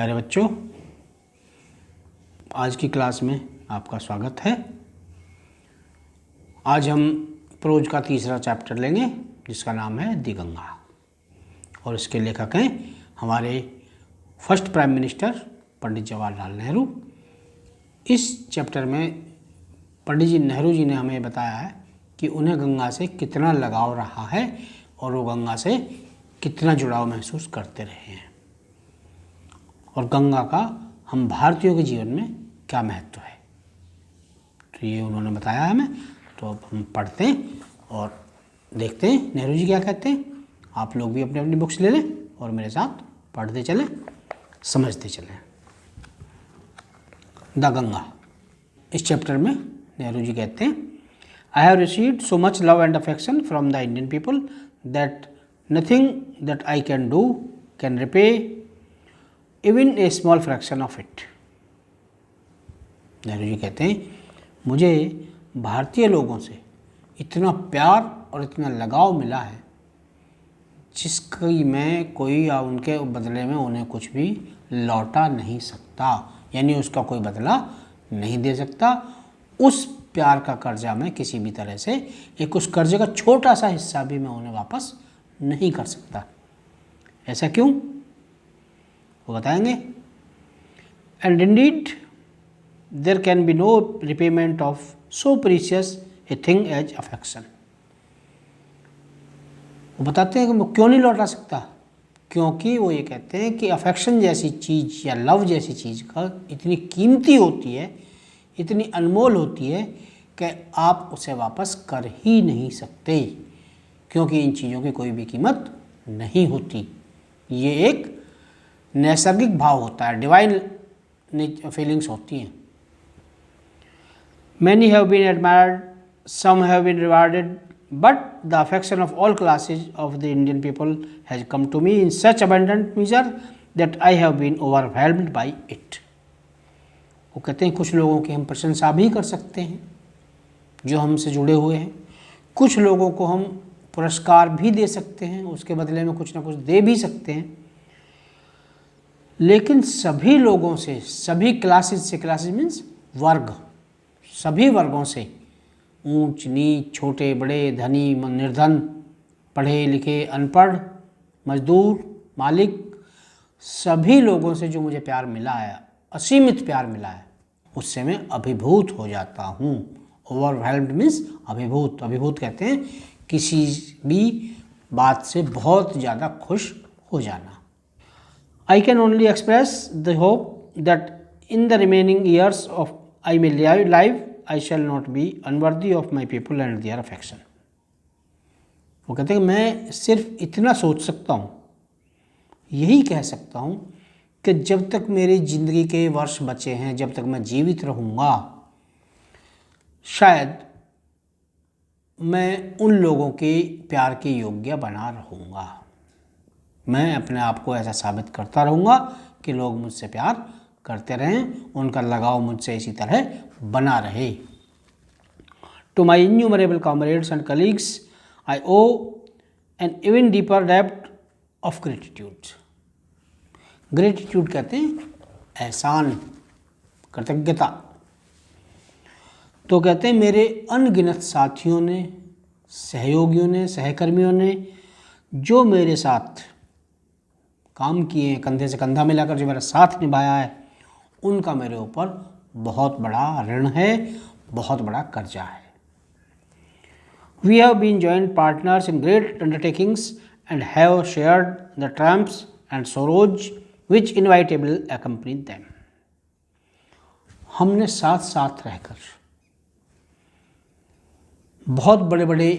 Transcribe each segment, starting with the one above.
प्यारे बच्चों, आज की क्लास में आपका स्वागत है। आज हम प्रोज का तीसरा चैप्टर लेंगे जिसका नाम है दी गंगा, और इसके लेखक हैं हमारे first prime minister Pandit Jawaharlal Nehru. इस चैप्टर में पंडित जी नेहरू जी ने हमें बताया है कि उन्हें गंगा से कितना लगाव रहा है और वो गंगा से कितना जुड़ाव महसूस करते रहे हैं, और गंगा का हम भारतीयों के जीवन में क्या महत्व है। तो ये उन्होंने बताया हमें। तो अब हम पढ़ते हैं और देखते हैं नेहरू जी क्या कहते हैं। आप लोग भी अपनी अपनी बुक्स ले लें और मेरे साथ पढ़ते चलें, समझते चलें। द गंगा, इस चैप्टर में नेहरू जी कहते हैं, I have received so much love and affection from the Indian people that nothing that I can do can repay even a small fraction of it. Nehru ji कहते हैं, मुझे भारतीय लोगों से इतना प्यार और इतना लगाव मिला है जिसकी मैं कोई या उनके बदले में उन्हें कुछ भी लौटा नहीं सकता, यानी उसका कोई बदला नहीं दे सकता। उस प्यार का कर्जा मैं किसी भी तरह से उस कर्जे का छोटा सा हिस्सा भी मैं उन्हें वापस नहीं कर सकता। ऐसा क्यों, वो बताएंगे। And indeed there can be no repayment of so precious a thing as affection. वो बताते हैं कि मैं क्यों नहीं लौटा सकता, क्योंकि वो ये कहते हैं कि अफेक्शन जैसी चीज़ या लव जैसी चीज़ का इतनी कीमती होती है, इतनी अनमोल होती है कि आप उसे वापस कर ही नहीं सकते, क्योंकि इन चीज़ों की कोई भी कीमत नहीं होती। ये एक नैसर्गिक भाव होता है, डिवाइन फीलिंग्स होती हैं। Many have been admired, some have been rewarded, but the affection of all classes of the Indian people has come to me in such abundant measure that I have been overwhelmed by it. वो कहते हैं कुछ लोगों की हम प्रशंसा भी कर सकते हैं जो हमसे जुड़े हुए हैं, कुछ लोगों को हम पुरस्कार भी दे सकते हैं, उसके बदले में कुछ ना कुछ दे भी सकते हैं, लेकिन सभी लोगों से, सभी क्लासेस से, क्लासेस मीन्स वर्ग, सभी वर्गों से, ऊंच नीच, छोटे बड़े, धनी निर्धन, पढ़े लिखे अनपढ़, मजदूर मालिक, सभी लोगों से जो मुझे प्यार मिला है, असीमित प्यार मिला है, उससे मैं अभिभूत हो जाता हूँ। ओवरवेल्म्ड मीन्स अभिभूत। अभिभूत कहते हैं किसी भी बात से बहुत ज़्यादा खुश हो जाना। I can only express the hope that in the remaining years of I may live, I shall not be unworthy of my people and their affection. वो कहते हैं मैं सिर्फ इतना सोच सकता हूँ, यही कह सकता हूँ कि जब तक मेरी ज़िंदगी के वर्ष बचे हैं, जब तक मैं जीवित रहूँगा, शायद मैं उन लोगों के प्यार के योग्य बना रहूँगा। मैं अपने आप को ऐसा साबित करता रहूँगा कि लोग मुझसे प्यार करते रहें, उनका लगाव मुझसे इसी तरह बना रहे। To my innumerable comrades and colleagues I owe an even deeper depth of gratitude. Gratitude कहते हैं एहसान, कृतज्ञता। तो कहते हैं मेरे अनगिनत साथियों ने, सहयोगियों ने, सहकर्मियों ने जो मेरे साथ काम किए, कंधे से कंधा मिलाकर जो मेरा साथ निभाया है, उनका मेरे ऊपर बहुत बड़ा ऋण है, बहुत बड़ा कर्जा है। We have been joint partners in great undertakings and have shared the triumphs and sorrows which inevitably accompany them. हमने साथ साथ रहकर बहुत बड़े बड़े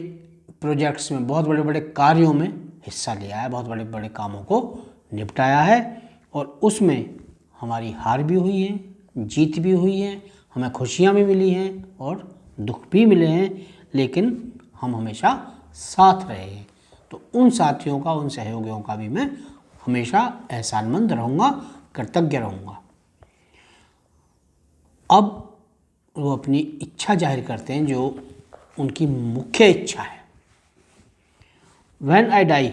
प्रोजेक्ट्स में, बहुत बड़े बड़े कार्यों में हिस्सा लिया है, बहुत बड़े बड़े कामों को निपटाया है, और उसमें हमारी हार भी हुई है, जीत भी हुई है, हमें खुशियाँ भी मिली हैं और दुख भी मिले हैं, लेकिन हम हमेशा साथ रहे हैं। तो उन साथियों का, उन सहयोगियों का भी मैं हमेशा एहसानमंद रहूँगा, कृतज्ञ रहूँगा। अब वो अपनी इच्छा जाहिर करते हैं, जो उनकी मुख्य इच्छा है। When I die,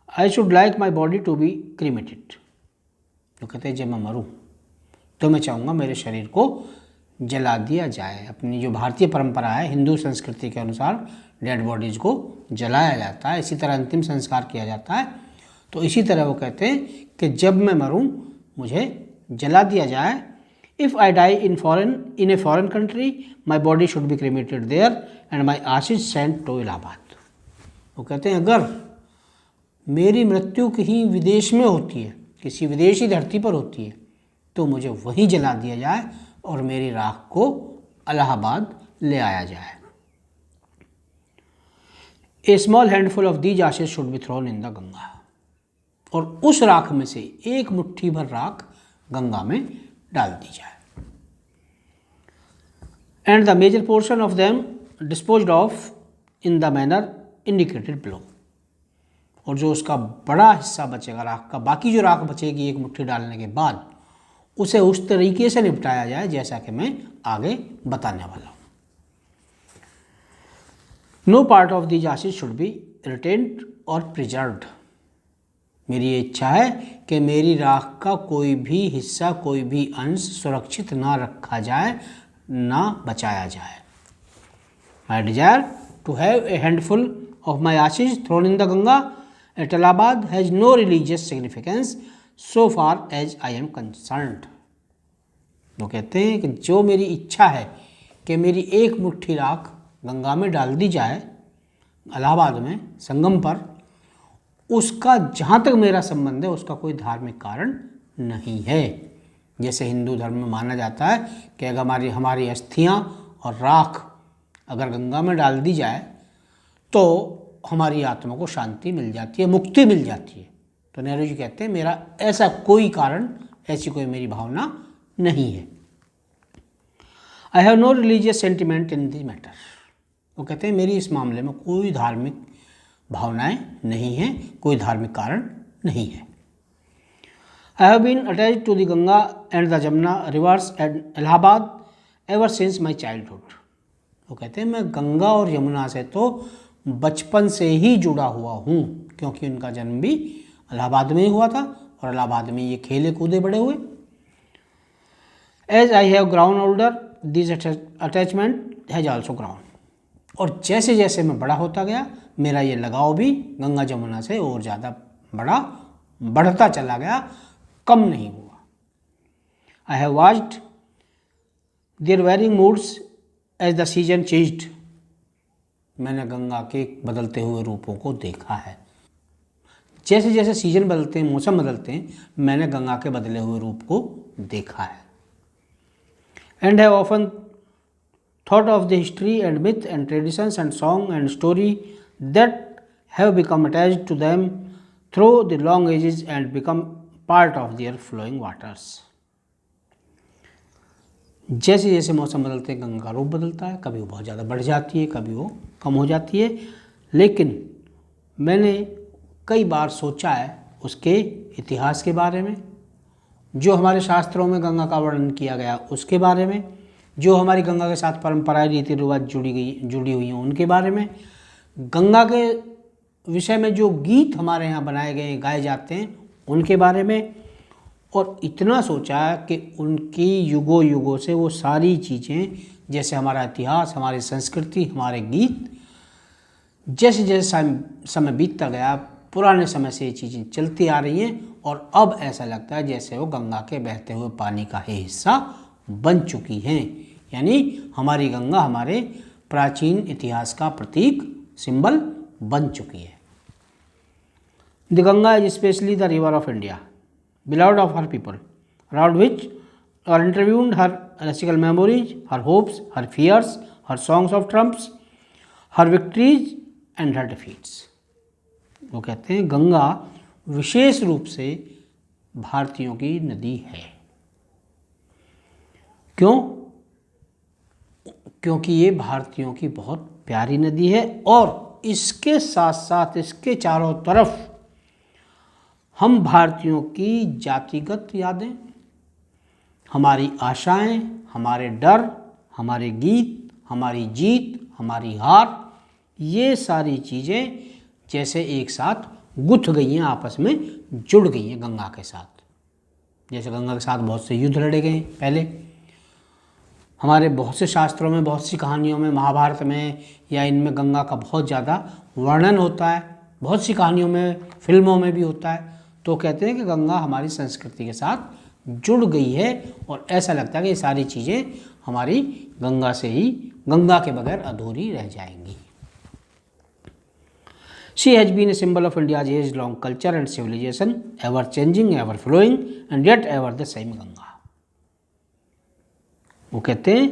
I should like my body to be cremated. वो कहते हैं जब मैं मरूं तो मैं चाहूँगा मेरे शरीर को जला दिया जाए। अपनी जो भारतीय परंपरा है, हिंदू संस्कृति के अनुसार डेड बॉडीज़ को जलाया जाता है, इसी तरह अंतिम संस्कार किया जाता है। तो इसी तरह वो कहते हैं कि जब मैं मरूं मुझे जला दिया जाए। If I die in a foreign country my body should be cremated there and my ashes sent to Allahabad. वो कहते हैं अगर मेरी मृत्यु कहीं विदेश में होती है, किसी विदेशी धरती पर होती है, तो मुझे वहीं जला दिया जाए और मेरी राख को इलाहाबाद ले आया जाए। A small handful of these ashes should be thrown in the Ganga. और उस राख में से एक मुट्ठी भर राख गंगा में डाल दी जाए। And the major portion of them disposed of in the manner indicated below. और जो उसका बड़ा हिस्सा बचेगा राख का, बाकी जो राख बचेगी एक मुट्ठी डालने के बाद, उसे उस तरीके से निपटाया जाए जैसा कि मैं आगे बताने वाला हूँ। No part of these ashes should be retained और प्रिजर्व्ड। मेरी ये इच्छा है कि मेरी राख का कोई भी हिस्सा, कोई भी अंश सुरक्षित ना रखा जाए, ना बचाया जाए। I desire to have a handful of my ashes thrown in the Ganga at Allahabad has no religious significance so far as I am concerned. वो कहते हैं कि जो मेरी इच्छा है कि मेरी एक मुट्ठी राख गंगा में डाल दी जाए इलाहाबाद में संगम पर, उसका जहाँ तक मेरा संबंध है उसका कोई धार्मिक कारण नहीं है। जैसे हिंदू धर्म में माना जाता है कि अगर हमारी अस्थियाँ और राख अगर गंगा में डाल दी जाए तो हमारी आत्मा को शांति मिल जाती है, मुक्ति मिल जाती है। तो नेहरू जी कहते हैं मेरा ऐसा कोई कारण, ऐसी कोई मेरी भावना नहीं है। I have no religious sentiment in this matter. वो कहते हैं मेरी इस मामले में कोई धार्मिक भावनाएं नहीं हैं, कोई धार्मिक कारण नहीं है। I have been attached to the Ganga and the Jamuna rivers at Allahabad ever since my childhood. वो कहते हैं मैं गंगा और यमुना से तो बचपन से ही जुड़ा हुआ हूँ, क्योंकि उनका जन्म भी इलाहाबाद में ही हुआ था और इलाहाबाद में ये खेले कूदे बड़े हुए। As I have grown older this attachment has also grown. और जैसे जैसे मैं बड़ा होता गया मेरा ये लगाव भी गंगा जमुना से और ज़्यादा बढ़ता चला गया, कम नहीं हुआ। I have watched their varying moods as the season changed. मैंने गंगा के बदलते हुए रूपों को देखा है। जैसे जैसे सीजन बदलते हैं, मौसम बदलते हैं, मैंने गंगा के बदले हुए रूप को देखा है। And have often thought of the history and myth and traditions and song and story that have become attached to them through the long ages and become part of their flowing waters। जैसे जैसे मौसम बदलते हैं गंगा का रूप बदलता है, कभी वो बहुत ज़्यादा बढ़ जाती है, कभी वो कम हो जाती है। लेकिन मैंने कई बार सोचा है उसके इतिहास के बारे में, जो हमारे शास्त्रों में गंगा का वर्णन किया गया उसके बारे में, जो हमारी गंगा के साथ परंपराएं रीति रिवाज जुड़ी हुई हैं उनके बारे में, गंगा के विषय में जो गीत हमारे यहाँ बनाए गए गाए जाते हैं उनके बारे में। और इतना सोचा कि उनकी युगों युगों से वो सारी चीज़ें, जैसे हमारा इतिहास, हमारी संस्कृति, हमारे गीत, जैसे जैसे समय बीतता गया, पुराने समय से ये चीज़ें चलती आ रही हैं और अब ऐसा लगता है जैसे वो गंगा के बहते हुए पानी का ही हिस्सा बन चुकी हैं। यानी हमारी गंगा हमारे प्राचीन इतिहास का प्रतीक, सिंबल बन चुकी है। The Ganga is specially the river of India, beloved of her people, around which are interviewed her classical memories, her hopes, her fears, her songs of trumps, her victories and her defeats। वो कहते हैं गंगा विशेष रूप से भारतीयों की नदी है। क्यों? क्योंकि ये भारतीयों की बहुत प्यारी नदी है और इसके साथ साथ इसके चारों तरफ हम भारतीयों की जातिगत यादें, हमारी आशाएं, हमारे डर, हमारे गीत, हमारी जीत, हमारी हार, ये सारी चीज़ें जैसे एक साथ गुथ गई हैं, आपस में जुड़ गई हैं गंगा के साथ। जैसे गंगा के साथ बहुत से युद्ध लड़े गए पहले। हमारे बहुत से शास्त्रों में, बहुत सी कहानियों में, महाभारत में या इनमें गंगा का बहुत ज़्यादा वर्णन होता है, बहुत सी कहानियों में, फिल्मों में भी होता है। तो कहते हैं कि गंगा हमारी संस्कृति के साथ जुड़ गई है और ऐसा लगता है कि ये सारी चीज़ें हमारी गंगा से ही, गंगा के बगैर अधूरी रह जाएंगी। She has been a symbol of India's age-long culture and civilization, ever changing, ever flowing, and yet ever the same Ganga. वो कहते हैं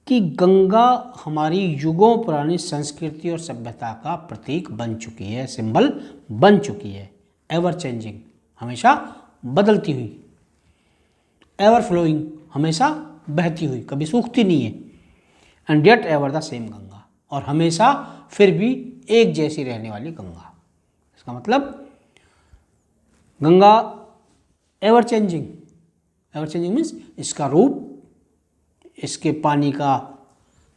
कि गंगा हमारी युगों पुरानी संस्कृति और सभ्यता का प्रतीक बन चुकी है, सिंबल बन चुकी है। एवर चेंजिंग, हमेशा बदलती हुई, एवर फ्लोइंग, हमेशा बहती हुई, कभी सूखती नहीं है, and yet ever the same Ganga, और हमेशा फिर भी एक जैसी रहने वाली गंगा। इसका मतलब Ganga ever changing, ever changing means इसका रूप, इसके पानी का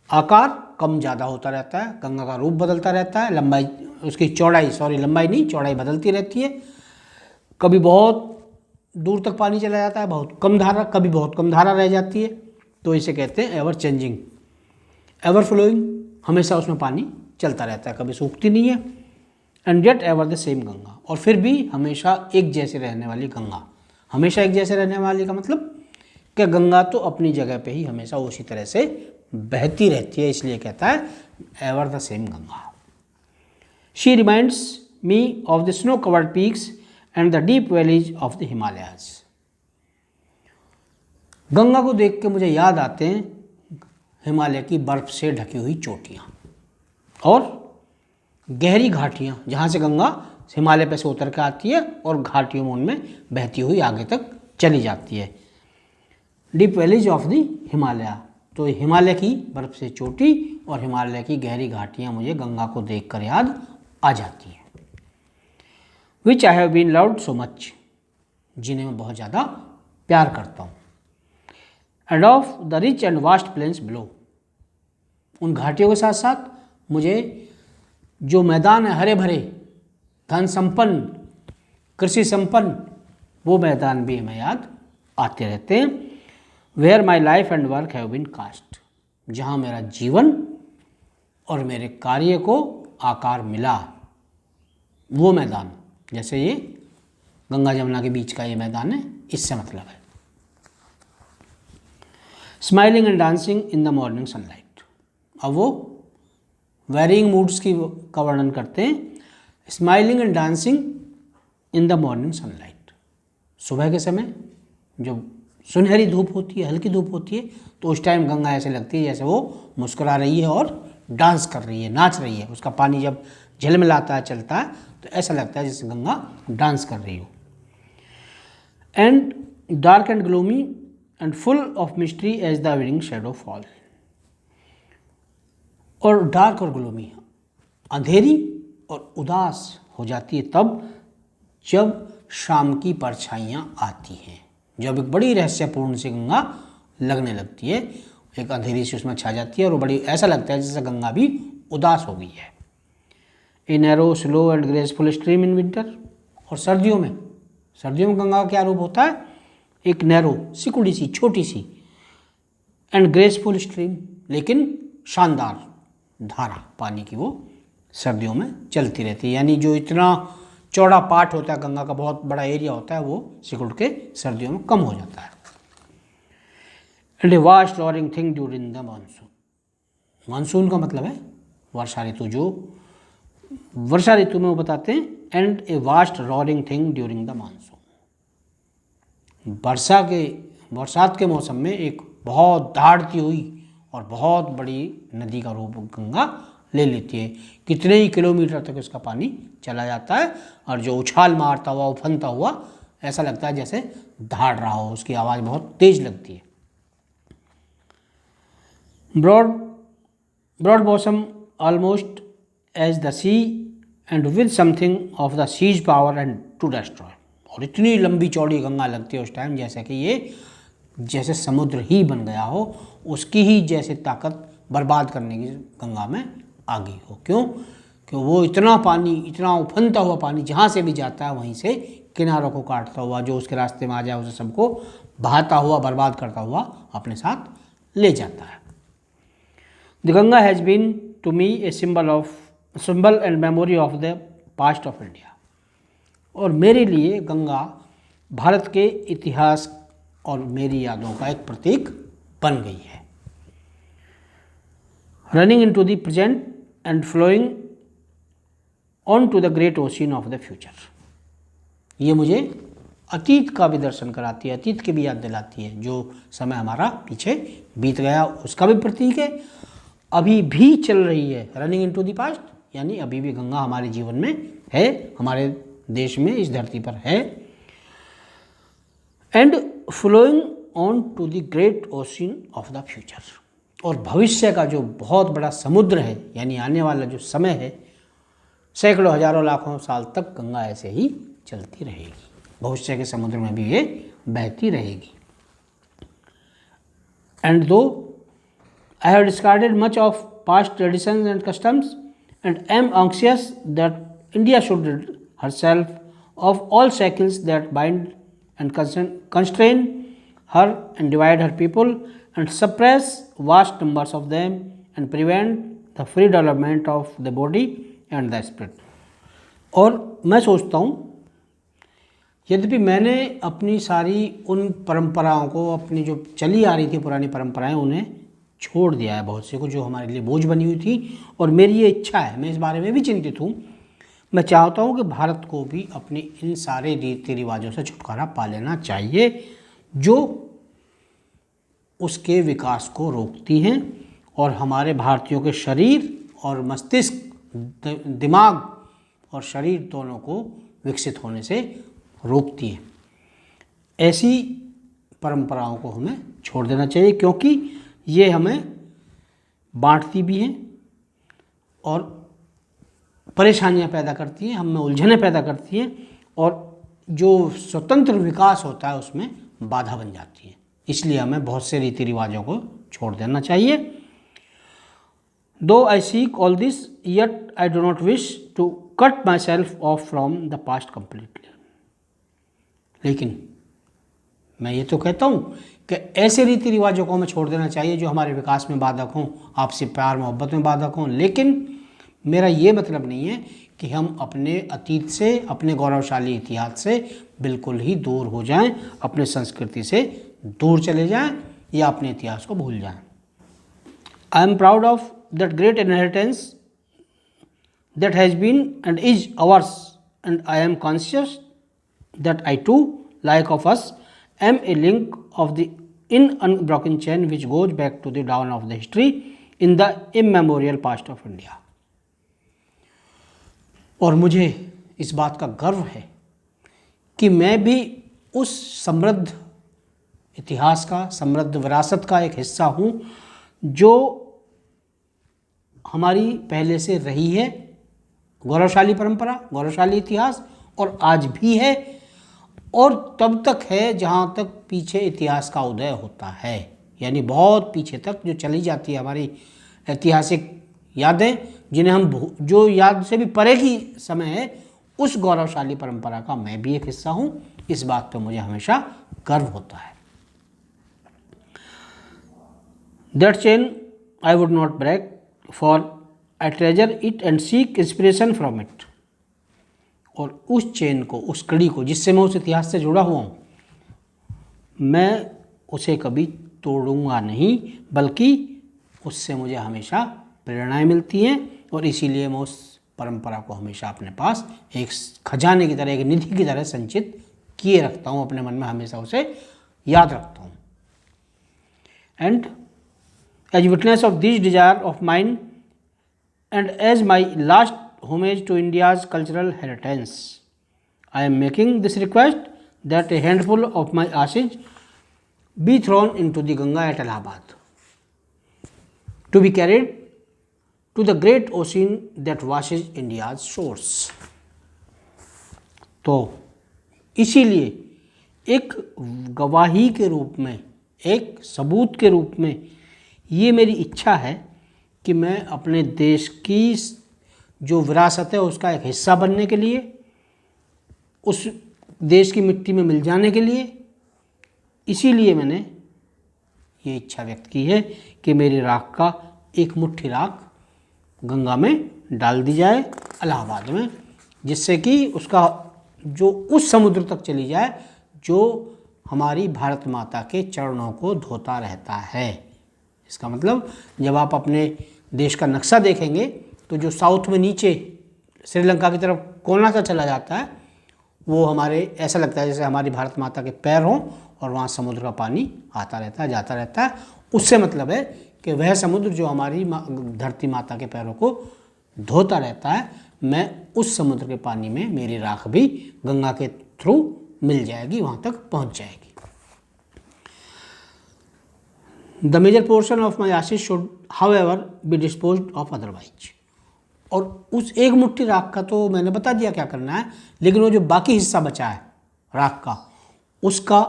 आकार कम ज़्यादा होता रहता है, गंगा का रूप बदलता रहता है, लंबाई, उसकी चौड़ाई, लंबाई नहीं, चौड़ाई बदलती रहती है। कभी बहुत दूर तक पानी चला जाता है, बहुत कम धारा, कभी बहुत कम धारा रह जाती है। तो इसे कहते हैं एवर चेंजिंग। एवर फ्लोइंग, हमेशा उसमें पानी चलता रहता है, कभी सूखती नहीं है। And yet ever the same Ganga, और फिर भी हमेशा एक जैसे रहने वाली गंगा। हमेशा एक जैसे रहने वाली का मतलब कि गंगा तो अपनी जगह पे ही हमेशा उसी तरह से बहती रहती है, इसलिए कहता है ever the same Ganga. She reminds me of the snow covered peaks and the deep valleys of the Himalayas. Ganga को देख के मुझे याद आते हैं हिमालय की बर्फ से ढकी हुई चोटियाँ और गहरी घाटियाँ, जहाँ से गंगा हिमालय पे से उतर के आती है और घाटियों में उनमें बहती हुई आगे तक चली जाती है। Deep valleys of the Himalaya, तो हिमालय की बर्फ से चोटी और हिमालय की गहरी घाटियाँ मुझे गंगा को देखकर याद आ जाती हैं। Which I have been loved so much, जिन्हें मैं बहुत ज़्यादा प्यार करता हूँ। And of the rich and vast plains below, उन घाटियों के साथ साथ मुझे जो मैदान है हरे भरे, धन संपन्न, कृषि संपन्न, वो मैदान भी हमें याद आते रहते हैं। Where my life and work have been cast, जहाँ मेरा जीवन और मेरे कार्य को आकार मिला, वो मैदान, जैसे ये गंगा जमुना के बीच का ये मैदान है, इससे मतलब है। Smiling and dancing in the morning sunlight, अब वो वेरिंग मूड्स का वर्णन करते हैं। Smiling and dancing in the morning sunlight, सुबह के समय जो सुनहरी धूप होती है, हल्की धूप होती है, तो उस टाइम गंगा ऐसे लगती है जैसे वो मुस्कुरा रही है और डांस कर रही है, नाच रही है। उसका पानी जब झिलमिलाता है, चलता है, तो ऐसा लगता है जैसे गंगा डांस कर रही हो। And dark and gloomy and full of mystery as the evening shadow fall, और डार्क और ग्लोमी, अंधेरी और उदास हो जाती है तब जब शाम की परछाइयाँ आती हैं, जब एक बड़ी रहस्यपूर्ण सी गंगा लगने लगती है, एक अंधेरी सी उसमें छा जाती है और वो बड़ी, ऐसा लगता है जैसे गंगा भी उदास हो गई है। A narrow slow and graceful stream in winter, और सर्दियों में गंगा का क्या रूप होता है? एक नैरो, सिकुड़ी सी, छोटी सी, एंड ग्रेसफुल स्ट्रीम, लेकिन शानदार धारा पानी की वो सर्दियों में चलती रहती है। यानी जो इतना चौड़ा पार्ट होता है गंगा का, बहुत बड़ा एरिया होता है, वो सिकुड़ के सर्दियों में कम हो जाता है। And a vast roaring thing during the monsoon, monsoon का मतलब है वर्षा ऋतु, जो वर्षा ऋतु में वो बताते हैं। And a vast roaring thing during the monsoon, बरसात के मौसम में एक बहुत दहाड़ती हुई और बहुत बड़ी नदी का रूप गंगा ले लेती है। कितने ही किलोमीटर तक उसका पानी चला जाता है और जो उछाल मारता हुआ, उफनता हुआ, ऐसा लगता है जैसे दहाड़ रहा हो, उसकी आवाज़ बहुत तेज लगती है। Broad bosom almost as the sea and with something of the sea's power and to destroy, और इतनी लंबी चौड़ी गंगा लगती है उस टाइम जैसे कि ये जैसे समुद्र ही बन गया हो, उसकी ही जैसे ताकत बर्बाद करने की गंगा में आ गई हो। क्यों? कि वो इतना पानी, इतना उफनता हुआ पानी जहाँ से भी जाता है वहीं से किनारों को काटता हुआ, जो उसके रास्ते में आ जाए उसे सबको बहाता हुआ, बर्बाद करता हुआ अपने साथ ले जाता है। The Ganga has been to me a symbol and memory of the past of India. और मेरे लिए गंगा भारत के इतिहास और मेरी यादों का एक प्रतीक बन गई है। Running into the present and flowing on to the great ocean of the future. ये मुझे अतीत का भी दर्शन कराती है, अतीत की भी याद दिलाती है। जो समय हमारा पीछे बीत गया उसका भी प्रतीक है, अभी भी चल रही है। Running into the past यानी अभी भी गंगा हमारे जीवन में है, हमारे देश में, इस धरती पर है। And flowing on to the great ocean of the future. और भविष्य का जो बहुत बड़ा समुद्र है, यानी आने वाला जो समय है, सैकड़ों हजारों लाखों साल तक गंगा ऐसे ही चलती रहेगी। भविष्य के समुद्र में भी ये बहती रहेगी। And though I have discarded much of past traditions and customs and am anxious that India should rid herself of all shackles that bind and constrain her and divide her people and suppress vast numbers of them and prevent the free development of the body and the spirit। और मैं सोचता हूँ, यद्यपि मैंने अपनी सारी उन परंपराओं को, अपनी जो चली आ रही थी पुरानी परंपराएं, उन्हें छोड़ दिया है, बहुत से को जो हमारे लिए बोझ बनी हुई थी। और मेरी ये इच्छा है, मैं इस बारे में भी चिंतित हूँ, मैं चाहता हूँ कि भारत को भी अपनी इन सारे रीति रिवाजों से छुटकारा पा लेना चाहिए जो उसके विकास को रोकती हैं और हमारे भारतीयों के शरीर और मस्तिष्क, दिमाग और शरीर दोनों को विकसित होने से रोकती है। ऐसी परंपराओं को हमें छोड़ देना चाहिए, क्योंकि ये हमें बांटती भी हैं और परेशानियां पैदा करती हैं, हमें उलझनें पैदा करती हैं, और जो स्वतंत्र विकास होता है उसमें बाधा बन जाती है। इसलिए हमें बहुत से रीति रिवाजों को छोड़ देना चाहिए। Though I seek all this yet I do not wish to cut myself off from the past completely. लेकिन मैं ये तो कहता हूँ कि ऐसे रीति रिवाजों को हमें छोड़ देना चाहिए जो हमारे विकास में बाधक हों, आपसे प्यार मोहब्बत में बाधक हों। लेकिन मेरा ये मतलब नहीं है कि हम अपने अतीत से, अपने गौरवशाली इतिहास से बिल्कुल ही दूर हो जाएं, अपने संस्कृति से दूर चले जाएं या अपने इतिहास को भूल जाएं। I am proud of that great inheritance that has been and is ours and I am conscious that I too, like of us, am a link of the unbroken chain which goes back to the dawn of the history in the immemorial past of India। और मुझे इस बात का गर्व है कि मैं भी उस समृद्ध इतिहास का, समृद्ध विरासत का एक हिस्सा हूँ जो हमारी पहले से रही है। गौरवशाली परंपरा, गौरवशाली इतिहास, और आज भी है, और तब तक है जहाँ तक पीछे इतिहास का उदय होता है। यानी बहुत पीछे तक जो चली जाती है हमारी ऐतिहासिक यादें, जिन्हें हम, जो याद से भी परे की समय है, उस गौरवशाली परंपरा का मैं भी एक हिस्सा हूँ। इस बात पर मुझे हमेशा गर्व होता है। That chain I would not break, for I treasure it and seek inspiration from it. और उस चेन को, उस कड़ी को, जिससे मैं उस इतिहास से जुड़ा हुआ हूँ, मैं उसे कभी तोड़ूंगा नहीं, बल्कि उससे मुझे हमेशा प्रेरणाएं मिलती हैं। और इसीलिए मैं उस परंपरा को हमेशा अपने पास एक खजाने की तरह, एक निधि की तरह संचित किए रखता हूँ, अपने मन में हमेशा उसे याद रखता हूँ। And as witness of this desire of mind and as my last homage to India's cultural heritage, I am making this request that a handful of my ashes be thrown into the Ganga at Allahabad, to be carried to the great ocean that washes India's shores। तो इसीलिए एक गवाही के रूप में, एक सबूत के रूप में, ये मेरी इच्छा है कि मैं अपने देश की जो विरासत है उसका एक हिस्सा बनने के लिए, उस देश की मिट्टी में मिल जाने के लिए। इसीलिए मैंने ये इच्छा व्यक्त की है कि मेरी राख का एक मुट्ठी राख गंगा में डाल दी जाए इलाहाबाद में, जिससे कि उसका जो उस समुद्र तक चली जाए जो हमारी भारत माता के चरणों को धोता रहता है। इसका मतलब जब आप अपने देश का नक्शा देखेंगे तो जो साउथ में नीचे श्रीलंका की तरफ कोना सा चला जाता है, वो हमारे ऐसा लगता है जैसे हमारी भारत माता के पैर हों और वहाँ समुद्र का पानी आता रहता है, जाता रहता है। उससे मतलब है कि वह समुद्र जो हमारी धरती माता के पैरों को धोता रहता है, मैं उस समुद्र के पानी में मेरी राख भी गंगा के थ्रू मिल जाएगी, वहाँ तक पहुँच जाएगी। The major portion of my ashes should however be disposed of otherwise. और उस एक मुट्ठी राख का तो मैंने बता दिया क्या करना है, लेकिन वो जो बाकी हिस्सा बचा है राख का, उसका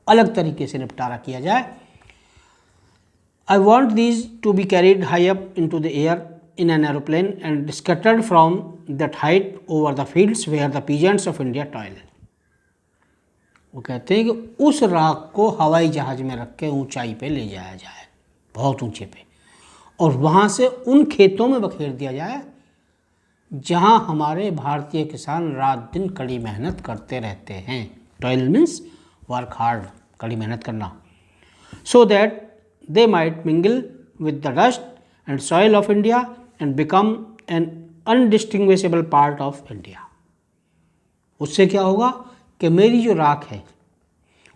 अलग तरीके से निपटारा किया जाए। I want these to be carried high up into the air in an aeroplane and scattered from that height over the fields where the peasants of India toil. वो कहते हैं कि उस राख को हवाई जहाज़ में रख के ऊंचाई पे ले जाया जाए, बहुत ऊंचे पे, और वहाँ से उन खेतों में बखेर दिया जाए जहाँ हमारे भारतीय किसान रात दिन कड़ी मेहनत करते रहते हैं। टॉयल मीन्स वर्क हार्ड, कड़ी मेहनत करना। So that they might mingle with the dust and soil of India and become an indistinguishable part of India. उससे क्या होगा कि मेरी जो राख है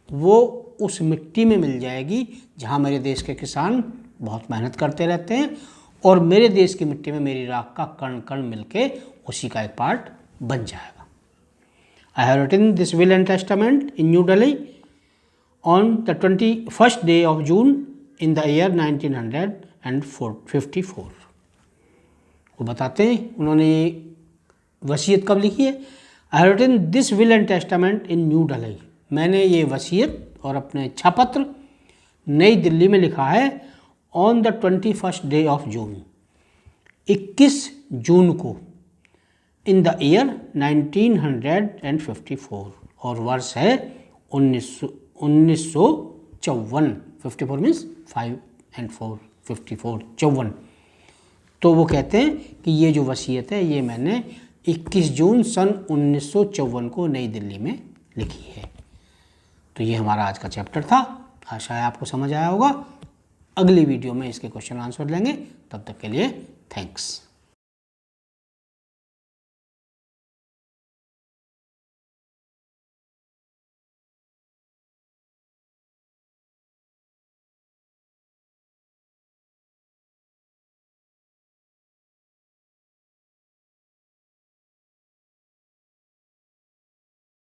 वो उस मिट्टी में मिल जाएगी जहाँ मेरे देश के किसान बहुत मेहनत करते रहते हैं, और मेरे देश की मिट्टी में मेरी राख का कण कण मिलके उसी का एक पार्ट बन जाएगा। I have written this will and testament in New Delhi on the 21st day of June in the year 1954। वो बताते हैं उन्होंने ये वसीयत कब लिखी है। I have written this will and testament in New Delhi. मैंने ये वसीयत और अपने इच्छापत्र नई दिल्ली में लिखा है on the 21st day of June, 21 जून को, इन द ईयर 1954, और वर्ष है 1954। 54 मीन्स 5 and 4, 54, 54। तो वो कहते हैं कि ये जो वसीयत है ये मैंने 21 जून सन 1954 को नई दिल्ली में लिखी है। तो ये हमारा आज का चैप्टर था। आशा है आपको समझ आया होगा। अगली वीडियो में इसके क्वेश्चन आंसर लेंगे। तब तक के लिए थैंक्स।